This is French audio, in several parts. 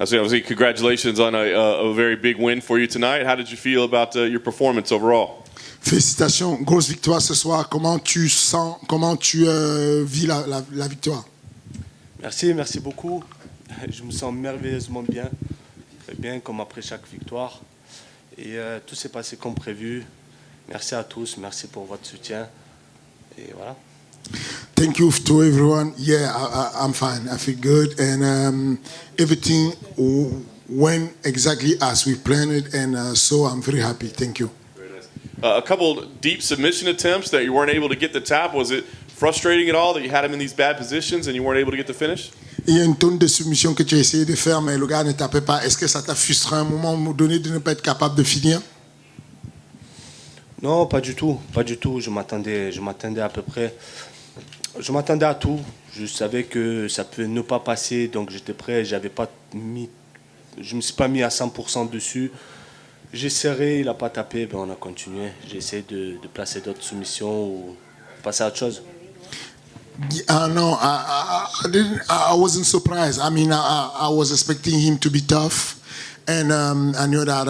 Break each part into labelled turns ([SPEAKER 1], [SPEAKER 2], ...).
[SPEAKER 1] Obviously, congratulations on a very big win for you tonight. How did you feel about your performance overall?
[SPEAKER 2] Félicitations, grosse victoire ce soir. Comment tu sens, comment tu vis la victoire?
[SPEAKER 3] Merci beaucoup. Je me sens merveilleusement bien, très bien comme après chaque victoire. Et tout s'est passé comme prévu. Merci à tous, merci pour votre soutien. Et voilà.
[SPEAKER 2] Thank you to everyone. Yeah, I'm fine. I feel good, and everything went exactly as we planned it, and so I'm very happy. Thank you.
[SPEAKER 1] A couple deep submission attempts that you weren't able to get the tap. Was it frustrating at all that you had him in these bad positions and you weren't able to get the finish?
[SPEAKER 2] Il y a une tonne de submissions que tu as essayé de faire, mais le gars ne tapait pas. Est-ce que ça t'a frustré à un moment donné de ne pas être capable de finir?
[SPEAKER 3] Non, pas du tout. Je m'attendais à peu près. Je m'attendais à tout. Je savais que ça pouvait ne pas passer, donc j'étais prêt. Je me suis pas mis à 100% dessus. J'ai serré, il n'a pas tapé, ben on a continué. J'ai essayé de placer d'autres soumissions ou passer à autre chose.
[SPEAKER 2] No, I wasn't surprised. I mean, I was expecting him to be tough, and I knew that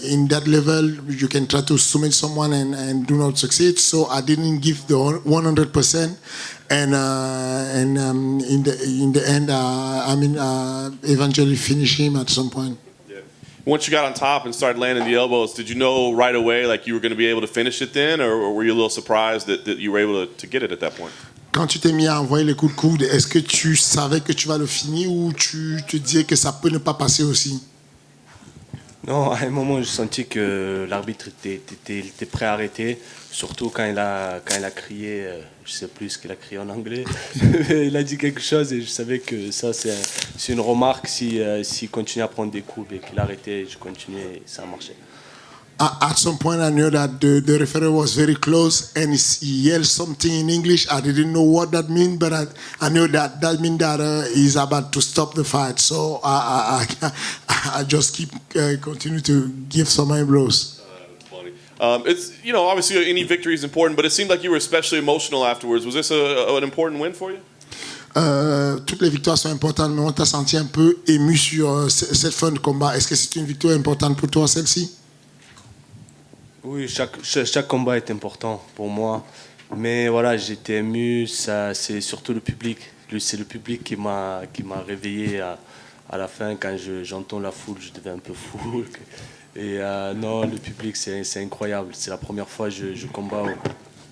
[SPEAKER 2] in that level you can try to submit someone and do not succeed. So I didn't give the 100%, and in the end, eventually finish him at some point.
[SPEAKER 1] Once you got on top and started landing the elbows, did you know right away like you were going to be able to finish it then, or were you a little surprised that you were able to get it at that point?
[SPEAKER 2] Quand tu t'es mis à envoyer les coups de coude, est-ce que tu savais que tu vas le finir ou tu te disais que ça peut ne pas passer aussi?
[SPEAKER 3] Non, à un moment, j'ai senti que l'arbitre était prêt à arrêter, surtout quand il a crié, je ne sais plus ce qu'il a crié en anglais, il a dit quelque chose et je savais que ça, c'est une remarque. S'il continue à prendre des coups et qu'il arrêtait, je continuais et ça a marché.
[SPEAKER 2] At some point, I knew that the referee was very close and he yelled something in English. I didn't know what that meant, but I knew that meant that he's about to stop the fight. So I just continue to give some blows.
[SPEAKER 1] It's obviously any victory is important, but it seemed like you were especially emotional afterwards. Was this an important win for you?
[SPEAKER 2] Toutes les victoires sont importantes, mais on t'a senti un peu ému sur cette fin de combat. Est-ce que c'est une victoire importante pour toi, celle-ci?
[SPEAKER 3] Oui, chaque combat est important pour moi, mais voilà, j'étais ému. Ça, c'est surtout le public. C'est le public qui m'a réveillé à la fin. Quand j'entends la foule, je deviens un peu fou. Et non, le public, c'est incroyable. C'est la première fois que je combats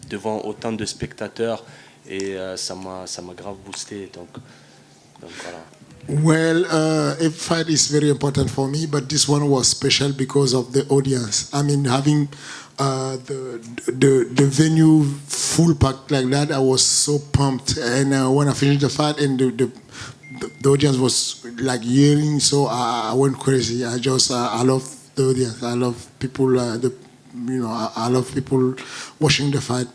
[SPEAKER 3] devant autant de spectateurs et ça m'a grave boosté. Donc voilà.
[SPEAKER 2] Well, a fight is very important for me, but this one was special because of the audience. I mean, having the venue full packed like that, I was so pumped. And when I finished the fight, and the audience was like yelling, so I went crazy. I love the audience. I love people. I love people watching the fight.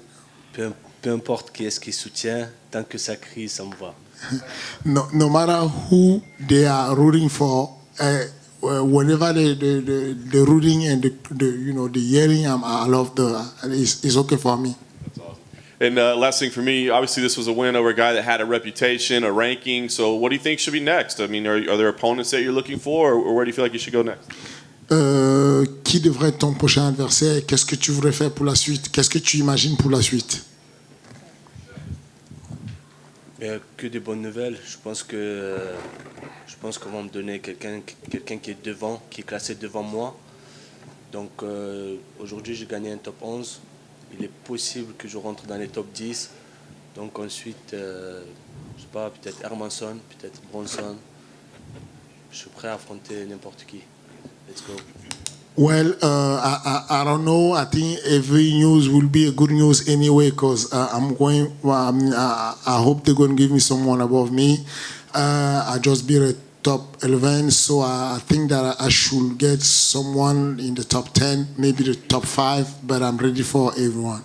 [SPEAKER 3] Peu importe qui est-ce qui soutient, tant que ça crie, ça me va.
[SPEAKER 2] No matter who they are rooting for, whenever the rooting and the yelling, I love it's okay for me.
[SPEAKER 1] That's awesome. And last thing for me, obviously this was a win over a guy that had a reputation, a ranking. So what do you think should be next? I mean, are there opponents that you're looking for, or where do you feel like you should go next?
[SPEAKER 2] Qui devrait être ton prochain adversaire? Qu'est-ce que tu voudrais faire pour la suite? Qu'est-ce que tu imagines pour la suite?
[SPEAKER 3] Que des bonnes nouvelles. Je pense qu'on va me donner quelqu'un qui est devant, qui est classé devant moi. Donc aujourd'hui, j'ai gagné un top 11. Il est possible que je rentre dans les top 10. Donc ensuite, je sais pas, peut-être Hermanson, peut-être Bronson. Je suis prêt à affronter n'importe qui. Let's go.
[SPEAKER 2] Well, I don't know. I think every news will be a good news anyway, because I hope they're going to give me someone above me. I just beat a top 11, so I think that I should get someone in the top 10, maybe the top 5, but I'm ready for everyone.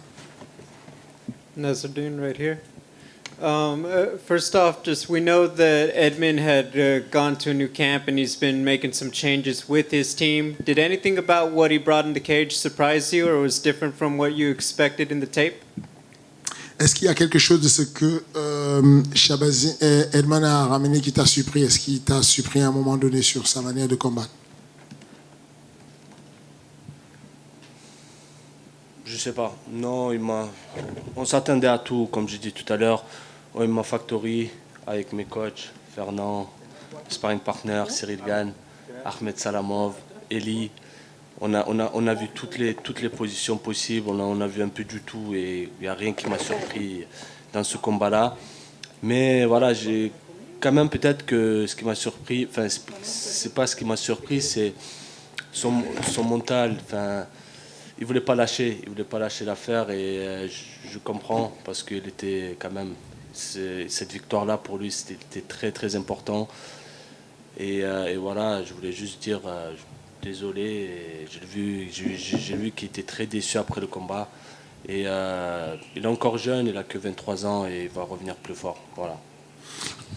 [SPEAKER 4] Nasruddin right here. First off, we know that Edmund had gone to a new camp and he's been making some changes with his team. Did anything about what he brought in the cage surprise you, or was different from what you expected in the tape?
[SPEAKER 2] Est-ce qu'il y a quelque chose de ce que Edmond a ramené qui t'a surpris? Est-ce qu'il t'a surpris à un moment donné sur sa manière de combattre?
[SPEAKER 3] Je sais pas. Non, on s'attendait à tout, comme j'ai dit tout à l'heure. On m'a factory avec mes coachs, Fernand, sparring partner, Cyril Gann, Ahmed Salamov, Eli. On a vu toutes les positions possibles, on a vu un peu du tout et il n'y a rien qui m'a surpris dans ce combat-là. Mais voilà, j'ai quand même peut-être que ce qui m'a surpris, enfin c'est pas ce qui m'a surpris, c'est son mental. Enfin, il voulait pas lâcher l'affaire et je comprends parce qu'il était quand même, cette victoire-là pour lui c'était très très important. Et voilà, je voulais juste dire désolé. J'ai vu qu'il était très déçu après le combat. Et il est encore jeune, il a que 23 ans et il va revenir plus fort. Voilà.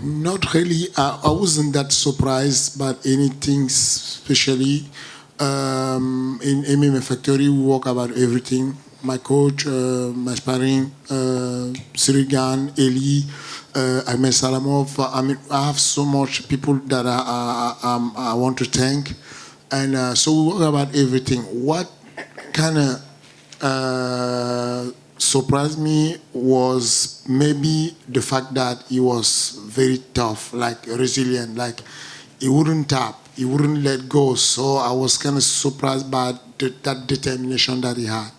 [SPEAKER 2] Not really. I wasn't that surprised by anything, especially in MMA Factory. We talk about everything. My coach, my sparring, Cyril Gann, Eli, Ahmed Salamov. I mean, I have so much people that I want to thank. And so we talk about everything. What kind of surprised me was maybe the fact that he was very tough, like resilient, like he wouldn't tap, he wouldn't let go. So I was kind of surprised by that determination that he had.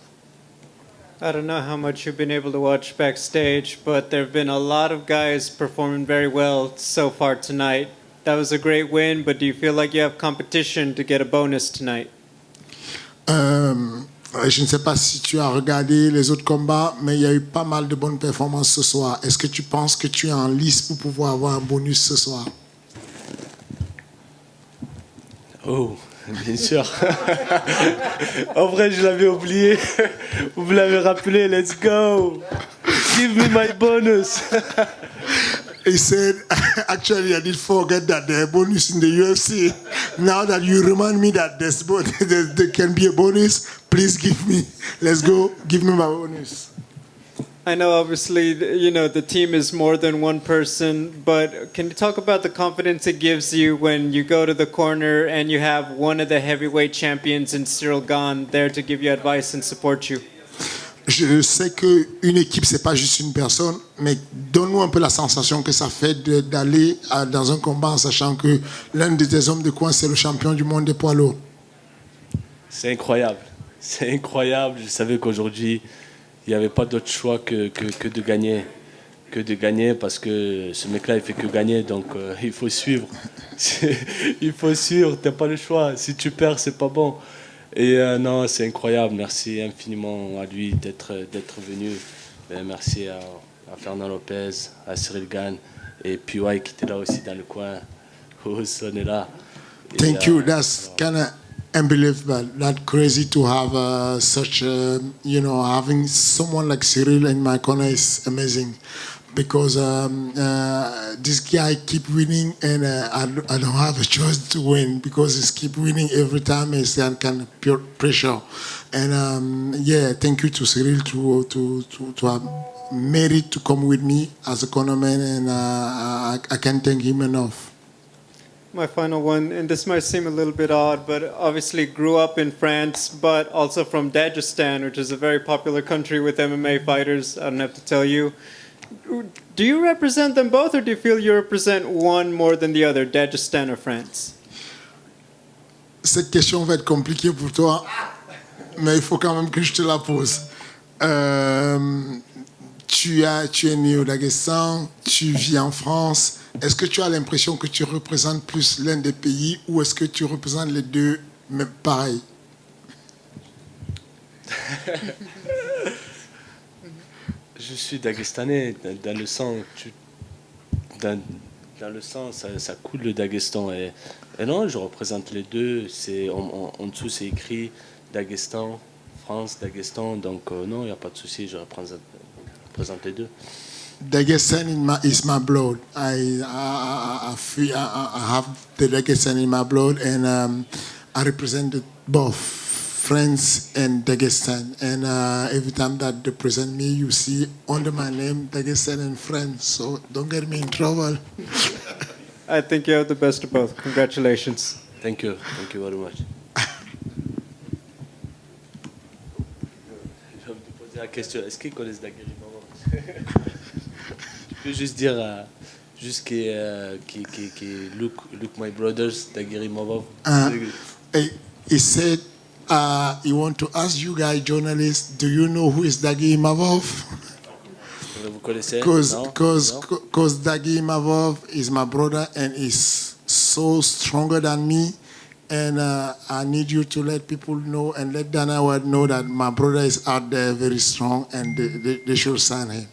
[SPEAKER 4] I don't know how much you've been able to watch backstage, but there have been a lot of guys performing very well so far tonight. That was a great win, but do you feel like you have competition to get a bonus tonight?
[SPEAKER 2] Je ne sais pas si tu as regardé les autres combats, mais il y a eu pas mal de bonnes performances ce soir. Est-ce que tu penses que tu es en lice pour pouvoir avoir un bonus ce soir?
[SPEAKER 3] Oh, bien sûr. En vrai, je l'avais oublié. Vous me l'avez rappelé, let's go. Give me my bonus.
[SPEAKER 2] He said, actually, I did forget that there are bonus in the UFC. Now that you remind me that there can be a bonus, please let's go, give me my bonus.
[SPEAKER 4] I know, obviously, the team is more than one person, but can you talk about the confidence it gives you when you go to the corner and you have one of the heavyweight champions in Cyril Gann there to give you advice and support you?
[SPEAKER 2] Je sais qu'une équipe, c'est pas juste une personne, mais donne-nous un peu la sensation que ça fait d'aller dans un combat en sachant que l'un de tes hommes de coin, c'est le champion du monde des poids lourds.
[SPEAKER 3] C'est incroyable. C'est incroyable. Je savais qu'aujourd'hui, il n'y avait pas d'autre choix que de gagner. Que de gagner parce que ce mec-là, il fait que gagner. Donc, il faut suivre. Il faut suivre. Tu n'as pas le choix. Si tu perds, c'est pas bon. Et non, c'est incroyable. Merci infiniment à lui d'être venu. Et merci à Fernand Lopez, à Cyril Gann et PY qui était là aussi dans le coin. Oh, on est là.
[SPEAKER 2] Thank you. That's kind of unbelievable. That's crazy to have such, having someone like Cyril in my corner is amazing. Because this guy keep winning and I don't have a choice to win because he's keep winning every time. It's that kind of pure pressure. And thank you to Cyril to have made it to come with me as a cornerman, and I can't thank him enough.
[SPEAKER 4] My final one, and this might seem a little bit odd, but obviously grew up in France, but also from Dagestan, which is a very popular country with MMA fighters. I don't have to tell you. Do you represent them both, or do you feel you represent one more than the other, Dagestan or France?
[SPEAKER 2] Cette question va être compliquée pour toi, mais il faut quand même que je te la pose. Tu es né au Daghestan, tu vis en France. Est-ce que tu as l'impression que tu représentes plus l'un des pays ou est-ce que tu représentes les deux, mais pareil?
[SPEAKER 3] Je suis daguestanais dans le sang. Dans le sang, ça coule le Daghestan. Et non, je représente les deux. En dessous, c'est écrit Daghestan, France, Daghestan. Donc non, il n'y a pas de souci, je représente les deux.
[SPEAKER 2] Dagestan is my blood. I have the Dagestan in my blood, and I represent both friends in Dagestan, and every time that they present me, you see under my name Dagestan and friends. So don't get me in trouble.
[SPEAKER 4] I think you have the best of both. Congratulations.
[SPEAKER 3] Thank you very much. Je vais te poser la question, est-ce qu'ils connaissent Daguerreorimabov? Tu peux juste dire, juste qui look my brothers, Daguerreorimabov.
[SPEAKER 2] He said he want to ask you guys, journalists, do you know who is Daguerreorimabov?
[SPEAKER 3] Vous connaissez?
[SPEAKER 2] Because Daguerreorimabov is my brother and is so stronger than me, and I need you to let people know and let Dana White know that my brother is out there very strong, and they should sign him.